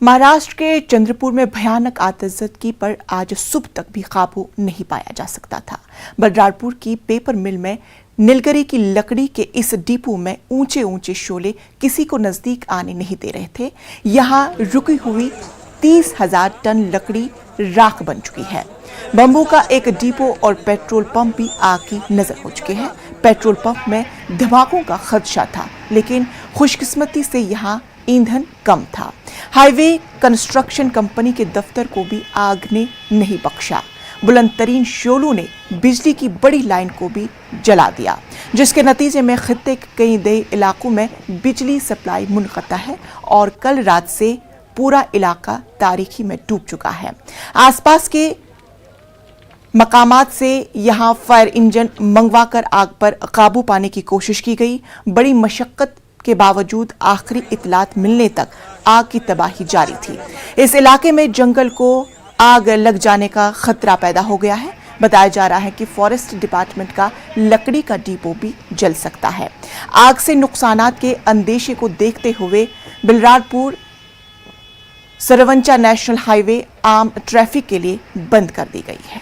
महाराष्ट्र के चंद्रपुर में भयानक आतिशबाजी पर आज सुबह तक भी काबू नहीं पाया जा सकता था। बलरामपुर की पेपर मिल में नीलगिरी की लकड़ी के इस डिपो में ऊंचे ऊंचे शोले किसी को नजदीक आने नहीं दे रहे थे। यहां रुकी हुई 30,000 टन लकड़ी राख बन चुकी है। बम्बू का एक डिपो और पेट्रोल पंप भी आग की नजर हो चुके हैं। पेट्रोल पंप में धमाकों का खदशा था, लेकिन खुशकिस्मती से यहां ईंधन कम था। हाईवे कंस्ट्रक्शन कंपनी के दफ्तर को भी आग ने नहीं बख्शा। बुलंदतरीन शोलों ने बिजली की बड़ी लाइन को भी जला दिया, जिसके नतीजे में खित्ते के कई इलाकों में बिजली सप्लाई मुनक़ता है और कल रात से पूरा इलाका तारीकी में डूब चुका है। आसपास के मकामात से यहां फायर इंजन मंगवाकर आग पर काबू पाने की कोशिश की गई। बड़ी मशक्कत के बावजूद आखिरी इतलात मिलने तक आग की तबाही जारी थी। इस इलाके में जंगल को आग लग जाने का खतरा पैदा हो गया है। बताया जा रहा है कि फॉरेस्ट डिपार्टमेंट का लकड़ी का डिपो भी जल सकता है। आग से नुकसानात के अंदेशे को देखते हुए बलरामपुर सरवंचा नेशनल हाईवे आम ट्रैफिक के लिए बंद कर दी गई है।